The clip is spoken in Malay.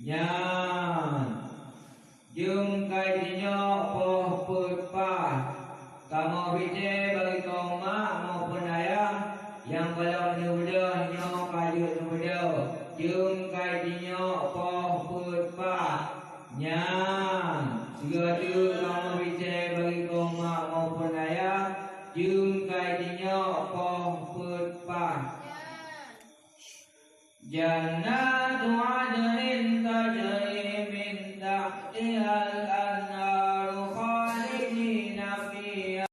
Nyan Jum kai dinyo poh put pa. Kamu bice bagi kaum mak maupun ayah yang belum muda nyo kayu muda. Jum kai dinyo poh put pa. Nyan segala kamu bice bagi kaum mak maupun ayah. Jum kai dinyo poh put pa. Jannatu